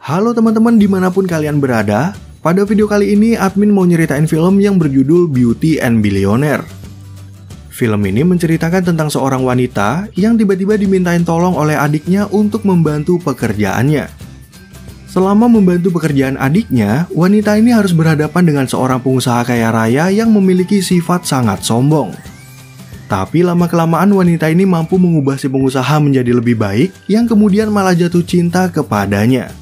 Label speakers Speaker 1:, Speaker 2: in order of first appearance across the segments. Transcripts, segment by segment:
Speaker 1: Halo teman-teman dimanapun kalian berada, pada video kali ini admin mau nyeritain film yang berjudul Beauty and Billionaire. Film ini menceritakan tentang seorang wanita yang tiba-tiba dimintain tolong oleh adiknya untuk membantu pekerjaannya. Selama membantu pekerjaan adiknya, wanita ini harus berhadapan dengan seorang pengusaha kaya raya yang memiliki sifat sangat sombong. Tapi lama-kelamaan wanita ini mampu mengubah si pengusaha menjadi lebih baik yang kemudian malah jatuh cinta kepadanya.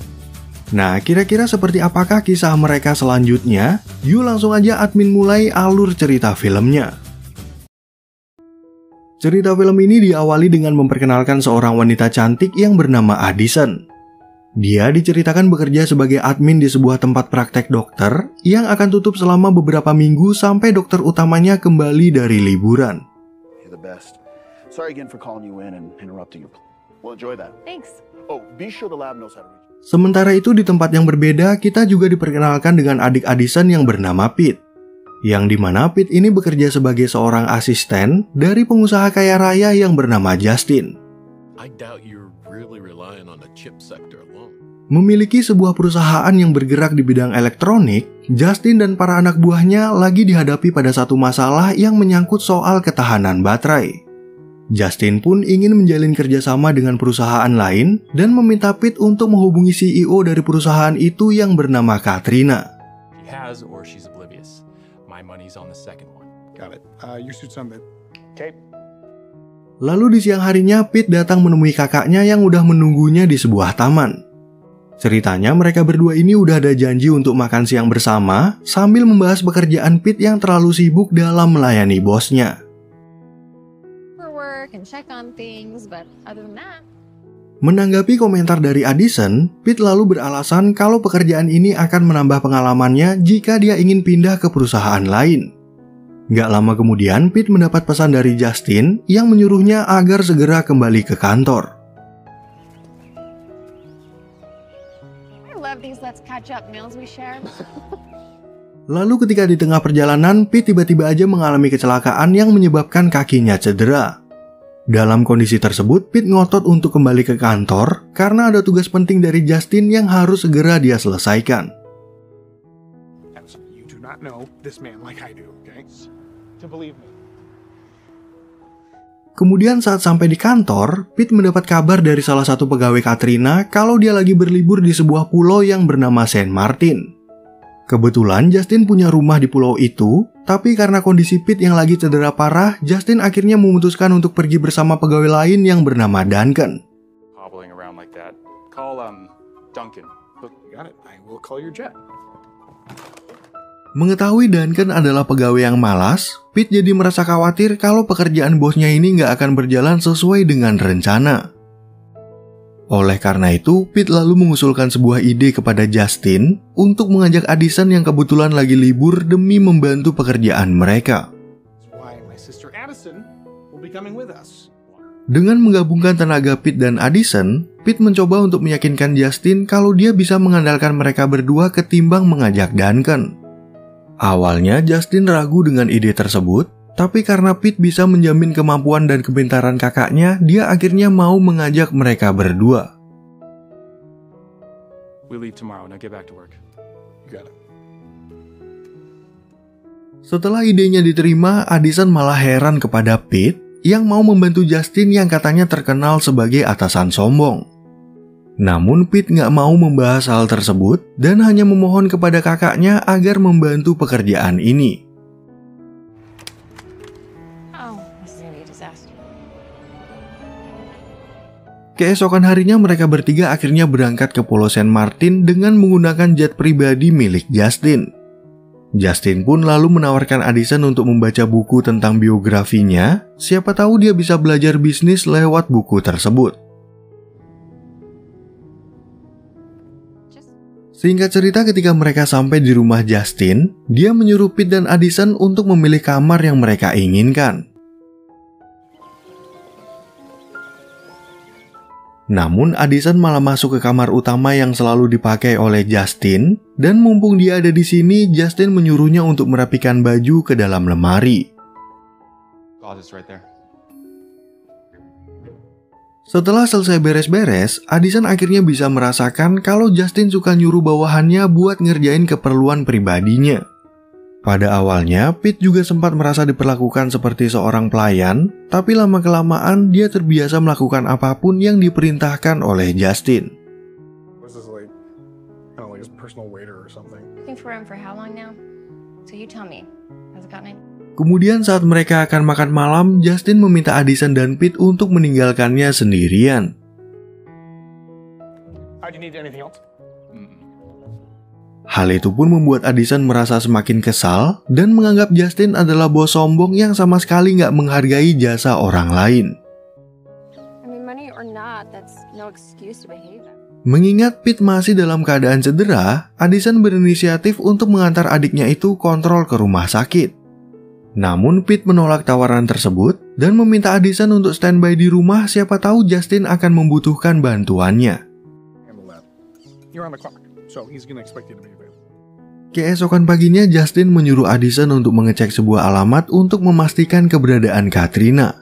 Speaker 1: Nah, kira-kira seperti apakah kisah mereka selanjutnya? Yuk langsung aja admin mulai alur cerita filmnya. Cerita film ini diawali dengan memperkenalkan seorang wanita cantik yang bernama Addison. Dia diceritakan bekerja sebagai admin di sebuah tempat praktek dokter yang akan tutup selama beberapa minggu sampai dokter utamanya kembali dari liburan. Sementara itu di tempat yang berbeda, kita juga diperkenalkan dengan adik Addison yang bernama Pete. Yang dimana Pete ini bekerja sebagai seorang asisten dari pengusaha kaya raya yang bernama Justin. Memiliki sebuah perusahaan yang bergerak di bidang elektronik, Justin dan para anak buahnya lagi dihadapi pada satu masalah yang menyangkut soal ketahanan baterai. Justin pun ingin menjalin kerjasama dengan perusahaan lain dan meminta Pete untuk menghubungi CEO dari perusahaan itu yang bernama Katrina. Lalu di siang harinya Pete datang menemui kakaknya yang udah menunggunya di sebuah taman. Ceritanya mereka berdua ini udah ada janji untuk makan siang bersama sambil membahas pekerjaan Pete yang terlalu sibuk dalam melayani bosnya. Menanggapi komentar dari Addison, Pete lalu beralasan kalau pekerjaan ini akan menambah pengalamannya jika dia ingin pindah ke perusahaan lain. Gak lama kemudian, Pete mendapat pesan dari Justin yang menyuruhnya agar segera kembali ke kantor. Lalu ketika di tengah perjalanan, Pete tiba-tiba aja mengalami kecelakaan yang menyebabkan kakinya cedera. Dalam kondisi tersebut, Pete ngotot untuk kembali ke kantor karena ada tugas penting dari Justin yang harus segera dia selesaikan. Kemudian saat sampai di kantor, Pete mendapat kabar dari salah satu pegawai Katrina kalau dia lagi berlibur di sebuah pulau yang bernama Saint Martin. Kebetulan Justin punya rumah di pulau itu, tapi karena kondisi Pete yang lagi cedera parah, Justin akhirnya memutuskan untuk pergi bersama pegawai lain yang bernama Duncan. Mengetahui Duncan adalah pegawai yang malas, Pete jadi merasa khawatir kalau pekerjaan bosnya ini nggak akan berjalan sesuai dengan rencana. Oleh karena itu, Pete lalu mengusulkan sebuah ide kepada Justin untuk mengajak Addison yang kebetulan lagi libur demi membantu pekerjaan mereka. Dengan menggabungkan tenaga Pete dan Addison, Pete mencoba untuk meyakinkan Justin kalau dia bisa mengandalkan mereka berdua ketimbang mengajak Duncan. Awalnya Justin ragu dengan ide tersebut, tapi karena Pete bisa menjamin kemampuan dan kepintaran kakaknya, dia akhirnya mau mengajak mereka berdua. Setelah idenya diterima, Addison malah heran kepada Pete yang mau membantu Justin yang katanya terkenal sebagai atasan sombong. Namun Pete nggak mau membahas hal tersebut dan hanya memohon kepada kakaknya agar membantu pekerjaan ini. Keesokan harinya mereka bertiga akhirnya berangkat ke Pulau Saint Martin dengan menggunakan jet pribadi milik Justin. Justin pun lalu menawarkan Addison untuk membaca buku tentang biografinya, siapa tahu dia bisa belajar bisnis lewat buku tersebut. Singkat cerita, ketika mereka sampai di rumah Justin, dia menyuruh Pete dan Addison untuk memilih kamar yang mereka inginkan. Namun Addison malah masuk ke kamar utama yang selalu dipakai oleh Justin, dan mumpung dia ada di sini, Justin menyuruhnya untuk merapikan baju ke dalam lemari. Setelah selesai beres-beres, Addison akhirnya bisa merasakan kalau Justin suka nyuruh bawahannya buat ngerjain keperluan pribadinya. Pada awalnya, Pete juga sempat merasa diperlakukan seperti seorang pelayan, tapi lama-kelamaan dia terbiasa melakukan apapun yang diperintahkan oleh Justin. Kemudian saat mereka akan makan malam, Justin meminta Addison dan Pete untuk meninggalkannya sendirian. Hal itu pun membuat Addison merasa semakin kesal dan menganggap Justin adalah bos sombong yang sama sekali nggak menghargai jasa orang lain. Mengingat Pete masih dalam keadaan cedera, Addison berinisiatif untuk mengantar adiknya itu kontrol ke rumah sakit. Namun Pete menolak tawaran tersebut dan meminta Addison untuk standby di rumah, siapa tahu Justin akan membutuhkan bantuannya. Keesokan paginya Justin menyuruh Addison untuk mengecek sebuah alamat untuk memastikan keberadaan Katrina.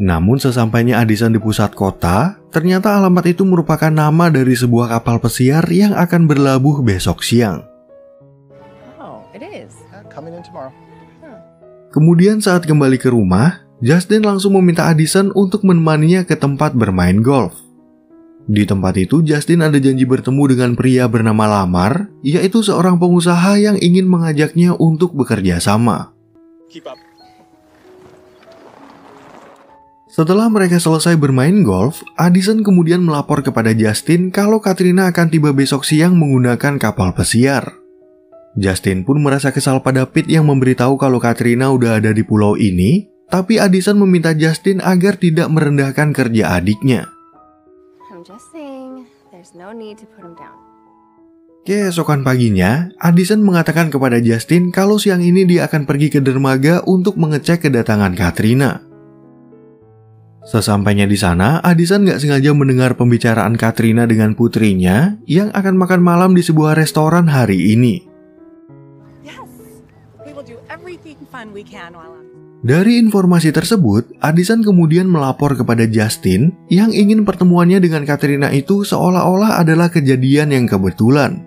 Speaker 1: Namun sesampainya Addison di pusat kota, ternyata alamat itu merupakan nama dari sebuah kapal pesiar yang akan berlabuh besok siang. Kemudian saat kembali ke rumah, Justin langsung meminta Addison untuk menemaninya ke tempat bermain golf. Di tempat itu, Justin ada janji bertemu dengan pria bernama Lamar, yaitu seorang pengusaha yang ingin mengajaknya untuk bekerja sama. Setelah mereka selesai bermain golf, Addison kemudian melapor kepada Justin kalau Katrina akan tiba besok siang menggunakan kapal pesiar. Justin pun merasa kesal pada Pete yang memberitahu kalau Katrina udah ada di pulau ini, tapi Addison meminta Justin agar tidak merendahkan kerja adiknya. Keesokan paginya, Addison mengatakan kepada Justin kalau siang ini dia akan pergi ke dermaga untuk mengecek kedatangan Katrina. Sesampainya di sana, Addison gak sengaja mendengar pembicaraan Katrina dengan putrinya yang akan makan malam di sebuah restoran hari ini. Dari informasi tersebut, Addison kemudian melapor kepada Justin yang ingin pertemuannya dengan Katrina itu seolah-olah adalah kejadian yang kebetulan.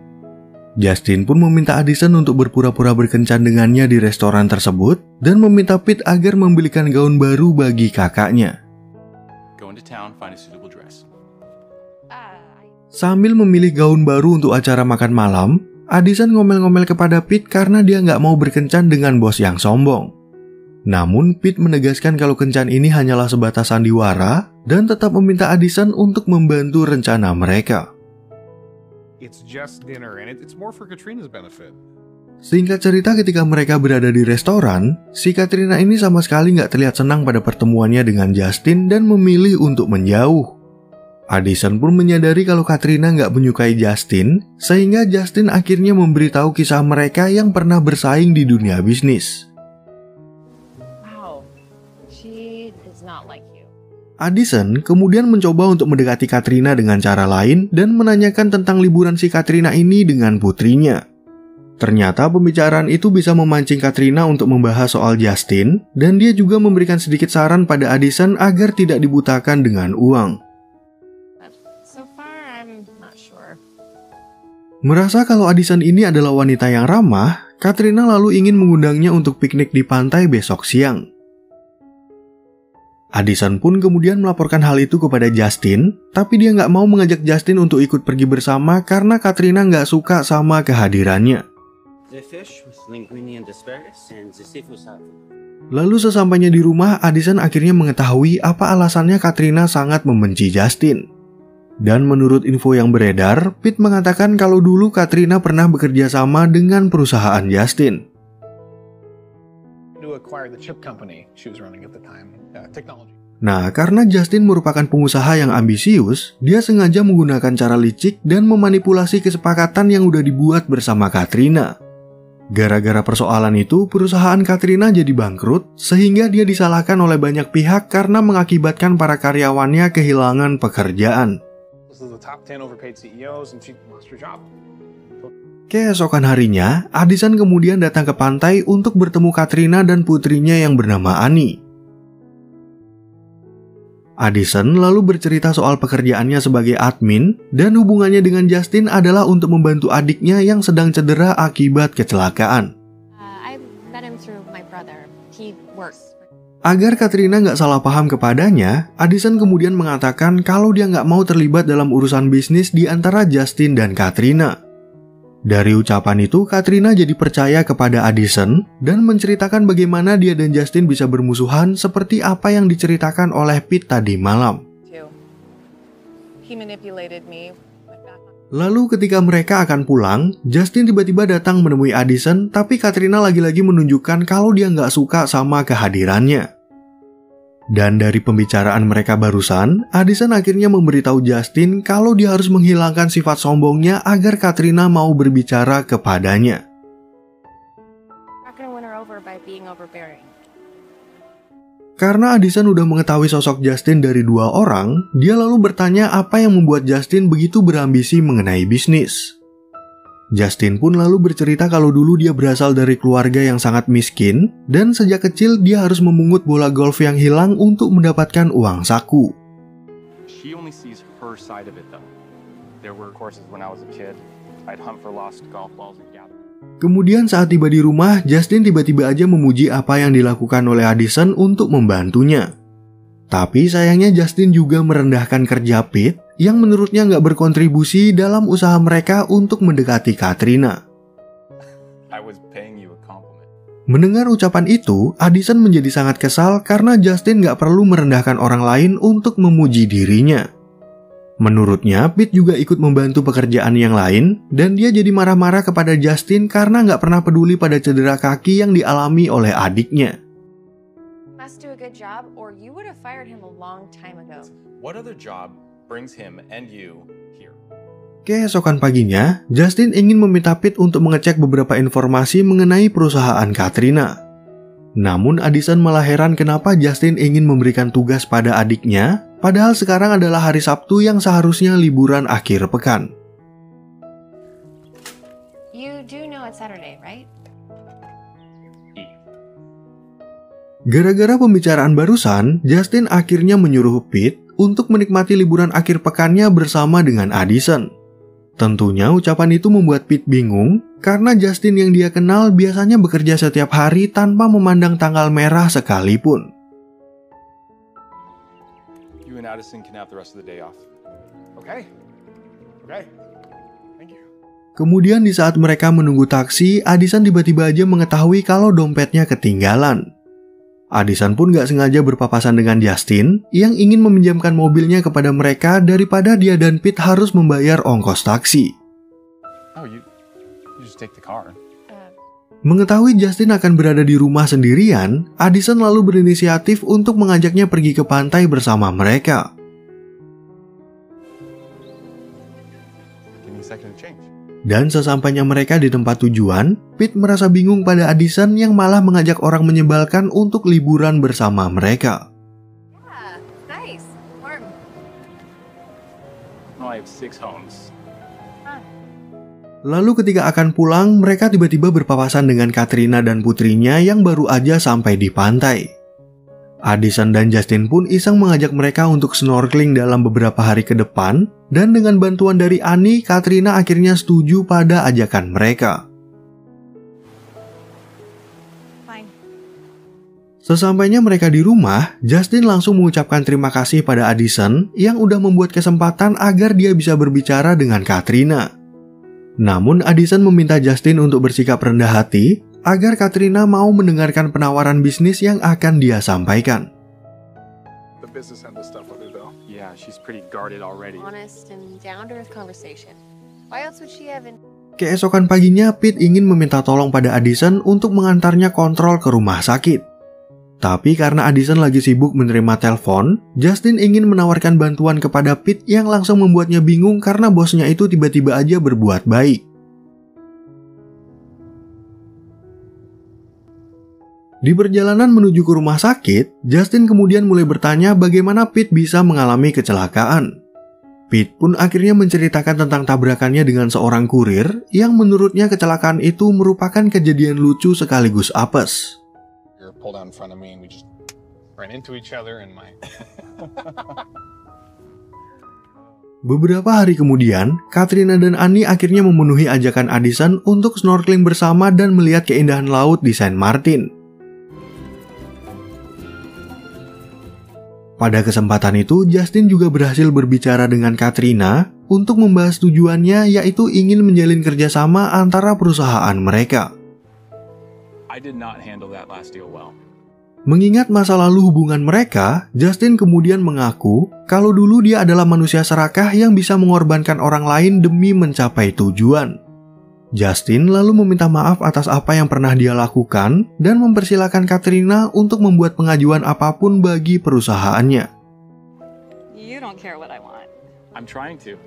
Speaker 1: Justin pun meminta Addison untuk berpura-pura berkencan dengannya di restoran tersebut dan meminta Pete agar membelikan gaun baru bagi kakaknya. Sambil memilih gaun baru untuk acara makan malam, Addison ngomel-ngomel kepada Pete karena dia nggak mau berkencan dengan bos yang sombong. Namun Pete menegaskan kalau kencan ini hanyalah sebatas sandiwara dan tetap meminta Addison untuk membantu rencana mereka. Singkat cerita, ketika mereka berada di restoran, si Katrina ini sama sekali nggak terlihat senang pada pertemuannya dengan Justin dan memilih untuk menjauh. Addison pun menyadari kalau Katrina nggak menyukai Justin, sehingga Justin akhirnya memberitahu kisah mereka yang pernah bersaing di dunia bisnis. Addison kemudian mencoba untuk mendekati Katrina dengan cara lain dan menanyakan tentang liburan si Katrina ini dengan putrinya. Ternyata pembicaraan itu bisa memancing Katrina untuk membahas soal Justin, dan dia juga memberikan sedikit saran pada Addison agar tidak dibutakan dengan uang. Merasa kalau Addison ini adalah wanita yang ramah, Katrina lalu ingin mengundangnya untuk piknik di pantai besok siang. Addison pun kemudian melaporkan hal itu kepada Justin, tapi dia nggak mau mengajak Justin untuk ikut pergi bersama karena Katrina nggak suka sama kehadirannya. Lalu sesampainya di rumah, Addison akhirnya mengetahui apa alasannya Katrina sangat membenci Justin. Dan menurut info yang beredar, Pete mengatakan kalau dulu Katrina pernah bekerja sama dengan perusahaan Justin. Nah, karena Justin merupakan pengusaha yang ambisius, dia sengaja menggunakan cara licik dan memanipulasi kesepakatan yang udah dibuat bersama Katrina. Gara-gara persoalan itu, perusahaan Katrina jadi bangkrut, sehingga dia disalahkan oleh banyak pihak karena mengakibatkan para karyawannya kehilangan pekerjaan. Keesokan harinya, Addison kemudian datang ke pantai untuk bertemu Katrina dan putrinya yang bernama Annie. Addison lalu bercerita soal pekerjaannya sebagai admin dan hubungannya dengan Justin adalah untuk membantu adiknya yang sedang cedera akibat kecelakaan. Agar Katrina nggak salah paham kepadanya, Addison kemudian mengatakan kalau dia nggak mau terlibat dalam urusan bisnis di antara Justin dan Katrina. Dari ucapan itu, Katrina jadi percaya kepada Addison dan menceritakan bagaimana dia dan Justin bisa bermusuhan seperti apa yang diceritakan oleh Pete tadi malam. Lalu ketika mereka akan pulang, Justin tiba-tiba datang menemui Addison, tapi Katrina lagi-lagi menunjukkan kalau dia nggak suka sama kehadirannya. Dan dari pembicaraan mereka barusan, Addison akhirnya memberitahu Justin kalau dia harus menghilangkan sifat sombongnya agar Katrina mau berbicara kepadanya. Karena Addison udah mengetahui sosok Justin dari dua orang, dia lalu bertanya apa yang membuat Justin begitu berambisi mengenai bisnis. Justin pun lalu bercerita kalau dulu dia berasal dari keluarga yang sangat miskin dan sejak kecil dia harus memungut bola golf yang hilang untuk mendapatkan uang saku. Kemudian saat tiba di rumah, Justin tiba-tiba aja memuji apa yang dilakukan oleh Addison untuk membantunya. Tapi sayangnya Justin juga merendahkan kerja Pete yang menurutnya nggak berkontribusi dalam usaha mereka untuk mendekati Katrina. Mendengar ucapan itu, Addison menjadi sangat kesal karena Justin nggak perlu merendahkan orang lain untuk memuji dirinya. Menurutnya, Pete juga ikut membantu pekerjaan yang lain dan dia jadi marah-marah kepada Justin karena nggak pernah peduli pada cedera kaki yang dialami oleh adiknya. Keesokan paginya, Justin ingin meminta Pete untuk mengecek beberapa informasi mengenai perusahaan Katrina. Namun Addison malah heran kenapa Justin ingin memberikan tugas pada adiknya, padahal sekarang adalah hari Sabtu yang seharusnya liburan akhir pekan. Gara-gara pembicaraan barusan, Justin akhirnya menyuruh Pete untuk menikmati liburan akhir pekannya bersama dengan Addison. Tentunya ucapan itu membuat Pete bingung karena Justin yang dia kenal biasanya bekerja setiap hari tanpa memandang tanggal merah sekalipun. Kemudian di saat mereka menunggu taksi, Addison tiba-tiba aja mengetahui kalau dompetnya ketinggalan. Addison pun gak sengaja berpapasan dengan Justin yang ingin meminjamkan mobilnya kepada mereka daripada dia dan Pete harus membayar ongkos taksi. Mengetahui Justin akan berada di rumah sendirian, Addison lalu berinisiatif untuk mengajaknya pergi ke pantai bersama mereka. Dan sesampainya mereka di tempat tujuan, Pete merasa bingung pada Addison yang malah mengajak orang menyebalkan untuk liburan bersama mereka. Lalu ketika akan pulang, mereka tiba-tiba berpapasan dengan Katrina dan putrinya yang baru aja sampai di pantai. Addison dan Justin pun iseng mengajak mereka untuk snorkeling dalam beberapa hari ke depan, dan dengan bantuan dari Annie, Katrina akhirnya setuju pada ajakan mereka. Sesampainya mereka di rumah, Justin langsung mengucapkan terima kasih pada Addison yang udah membuat kesempatan agar dia bisa berbicara dengan Katrina. Namun Addison meminta Justin untuk bersikap rendah hati agar Katrina mau mendengarkan penawaran bisnis yang akan dia sampaikan. Keesokan paginya, Pete ingin meminta tolong pada Addison untuk mengantarnya kontrol ke rumah sakit. Tapi karena Addison lagi sibuk menerima telepon, Justin ingin menawarkan bantuan kepada Pete yang langsung membuatnya bingung karena bosnya itu tiba-tiba aja berbuat baik. Di perjalanan menuju ke rumah sakit, Justin kemudian mulai bertanya bagaimana Pete bisa mengalami kecelakaan. Pete pun akhirnya menceritakan tentang tabrakannya dengan seorang kurir yang menurutnya kecelakaan itu merupakan kejadian lucu sekaligus apes.
Speaker 2: Ran into each other in my...
Speaker 1: Beberapa hari kemudian, Katrina dan Annie akhirnya memenuhi ajakan Addison untuk snorkeling bersama dan melihat keindahan laut di Saint Martin. Pada kesempatan itu, Justin juga berhasil berbicara dengan Katrina untuk membahas tujuannya, yaitu ingin menjalin kerjasama antara perusahaan mereka.
Speaker 3: I did not handle that last deal well.
Speaker 1: Mengingat masa lalu hubungan mereka, Justin kemudian mengaku kalau dulu dia adalah manusia serakah yang bisa mengorbankan orang lain demi mencapai tujuan. Justin lalu meminta maaf atas apa yang pernah dia lakukan dan mempersilahkan Katrina untuk membuat pengajuan apapun bagi perusahaannya.
Speaker 4: You don't care what I want.
Speaker 3: I'm trying to.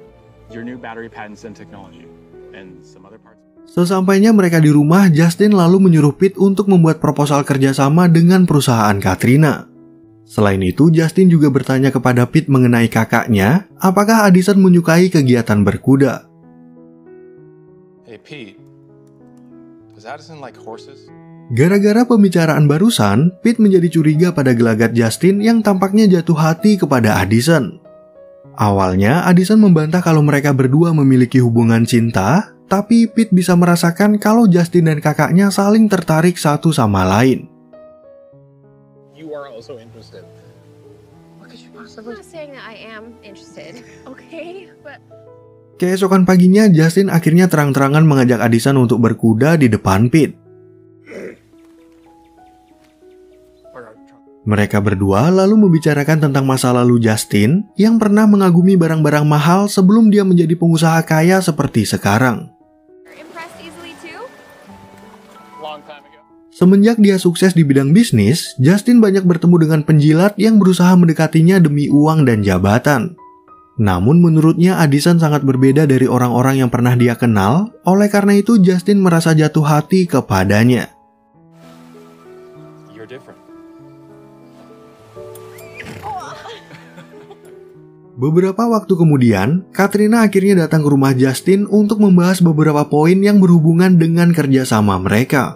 Speaker 3: Your new battery patents and technology and some other parts.
Speaker 1: Sesampainya mereka di rumah, Justin lalu menyuruh Pete untuk membuat proposal kerjasama dengan perusahaan Katrina. Selain itu, Justin juga bertanya kepada Pete mengenai kakaknya, apakah Addison menyukai kegiatan berkuda.
Speaker 2: Hey Pete, does Addison like horses?
Speaker 1: Gara-gara pembicaraan barusan, Pete menjadi curiga pada gelagat Justin yang tampaknya jatuh hati kepada Addison. Awalnya, Addison membantah kalau mereka berdua memiliki hubungan cinta, tapi Pete bisa merasakan kalau Justin dan kakaknya saling tertarik satu sama lain.
Speaker 2: You are also interested. What could you possibly...
Speaker 5: I'm not saying that I am interested, okay? But
Speaker 1: Keesokan paginya, Justin akhirnya terang-terangan mengajak Addison untuk berkuda di depan Pete. Mereka berdua lalu membicarakan tentang masa lalu Justin yang pernah mengagumi barang-barang mahal sebelum dia menjadi pengusaha kaya seperti sekarang.
Speaker 5: impressed easily too?
Speaker 2: Long time ago.
Speaker 1: Semenjak dia sukses di bidang bisnis, Justin banyak bertemu dengan penjilat yang berusaha mendekatinya demi uang dan jabatan. Namun menurutnya Addison sangat berbeda dari orang-orang yang pernah dia kenal, oleh karena itu Justin merasa jatuh hati kepadanya.
Speaker 3: You're different.
Speaker 1: Beberapa waktu kemudian, Katrina akhirnya datang ke rumah Justin untuk membahas beberapa poin yang berhubungan dengan kerjasama mereka.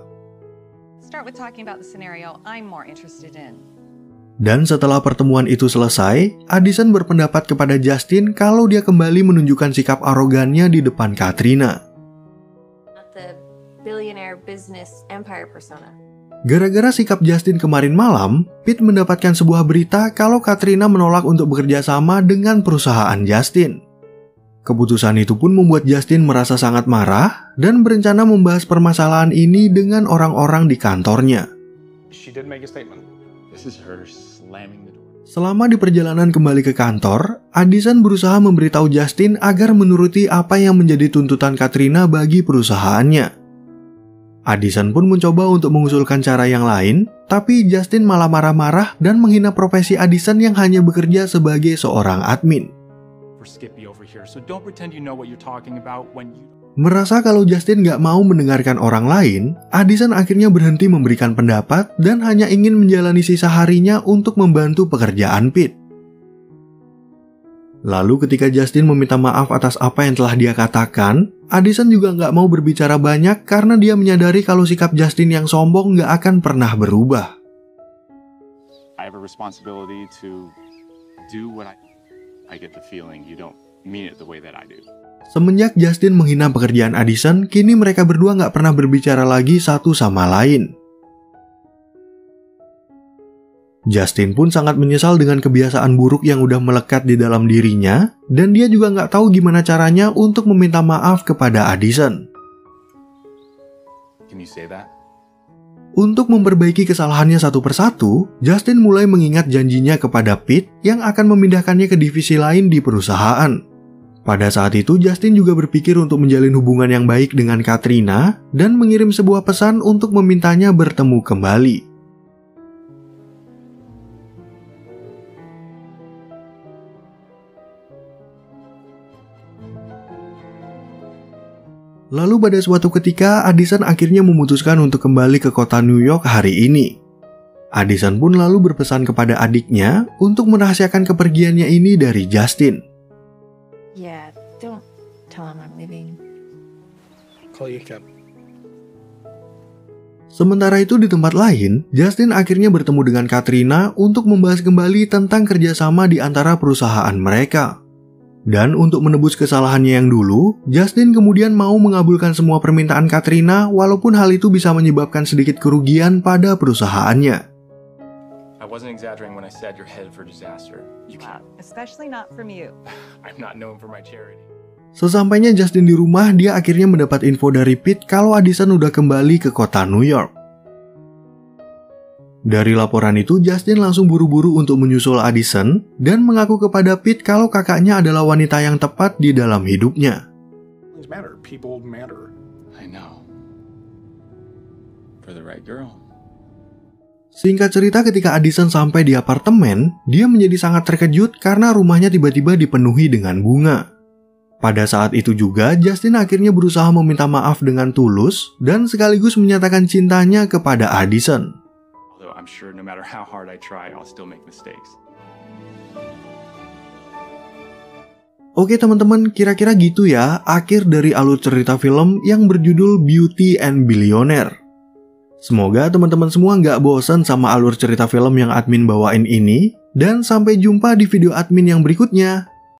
Speaker 4: Start with talking about the scenario I'm more interested in.
Speaker 1: Dan setelah pertemuan itu selesai, Addison berpendapat kepada Justin kalau dia kembali menunjukkan sikap arogannya di depan Katrina.
Speaker 5: Not the billionaire business empire persona.
Speaker 1: Gara-gara sikap Justin kemarin malam, Pete mendapatkan sebuah berita kalau Katrina menolak untuk bekerja sama dengan perusahaan Justin. Keputusan itu pun membuat Justin merasa sangat marah dan berencana membahas permasalahan ini dengan orang-orang di kantornya.
Speaker 2: She did make a statement.
Speaker 3: This is her slamming the door.
Speaker 1: Selama di perjalanan kembali ke kantor, Addison berusaha memberitahu Justin agar menuruti apa yang menjadi tuntutan Katrina bagi perusahaannya. Addison pun mencoba untuk mengusulkan cara yang lain, tapi Justin malah marah-marah dan menghina profesi Addison yang hanya bekerja sebagai seorang admin.
Speaker 3: For Skippy over here, so don't pretend you know what you're talking about when you...
Speaker 1: Merasa kalau Justin gak mau mendengarkan orang lain, Addison akhirnya berhenti memberikan pendapat dan hanya ingin menjalani sisa harinya untuk membantu pekerjaan Pete. Lalu ketika Justin meminta maaf atas apa yang telah dia katakan, Addison juga nggak mau berbicara banyak karena dia menyadari kalau sikap Justin yang sombong nggak akan pernah berubah.
Speaker 3: I have a responsibility to do what I get the feeling you don't mean it the way that I do.
Speaker 1: Semenjak Justin menghina pekerjaan Addison, kini mereka berdua nggak pernah berbicara lagi satu sama lain. Justin pun sangat menyesal dengan kebiasaan buruk yang udah melekat di dalam dirinya, dan dia juga nggak tahu gimana caranya untuk meminta maaf kepada Addison.
Speaker 3: Can you say that?
Speaker 1: Untuk memperbaiki kesalahannya satu persatu, Justin mulai mengingat janjinya kepada Pete yang akan memindahkannya ke divisi lain di perusahaan. Pada saat itu, Justin juga berpikir untuk menjalin hubungan yang baik dengan Katrina dan mengirim sebuah pesan untuk memintanya bertemu kembali. Lalu pada suatu ketika, Addison akhirnya memutuskan untuk kembali ke kota New York hari ini. Addison pun lalu berpesan kepada adiknya untuk merahasiakan kepergiannya ini dari Justin.
Speaker 5: Yeah, don't tell him I'm leaving.
Speaker 2: Call you Cap.
Speaker 1: Sementara itu di tempat lain, Justin akhirnya bertemu dengan Katrina untuk membahas kembali tentang kerjasama di antara perusahaan mereka. Dan untuk menebus kesalahannya yang dulu, Justin kemudian mau mengabulkan semua permintaan Katrina walaupun hal itu bisa menyebabkan sedikit kerugian pada perusahaannya.
Speaker 3: I wasn't exaggerating when I said you're headed for disaster. You can't.
Speaker 4: Especially not from you.
Speaker 3: I'm not known for my charity.
Speaker 1: Sesampainya Justin di rumah, dia akhirnya mendapat info dari Pete kalau Addison udah kembali ke kota New York. Dari laporan itu, Justin langsung buru-buru untuk menyusul Addison dan mengaku kepada Pete kalau kakaknya adalah wanita yang tepat di dalam hidupnya.
Speaker 2: Things matter. People matter.
Speaker 3: I know. For the right girl.
Speaker 1: Singkat cerita, ketika Addison sampai di apartemen, dia menjadi sangat terkejut karena rumahnya tiba-tiba dipenuhi dengan bunga. Pada saat itu juga, Justin akhirnya berusaha meminta maaf dengan tulus dan sekaligus menyatakan cintanya kepada Addison.
Speaker 3: Although I'm sure no matter how hard I try, I'll still make mistakes.
Speaker 1: Oke teman-teman, kira-kira gitu ya akhir dari alur cerita film yang berjudul Beauty and Billionaire. Semoga teman-teman semua nggak bosan sama alur cerita film yang admin bawain ini, dan sampai jumpa di video admin yang berikutnya.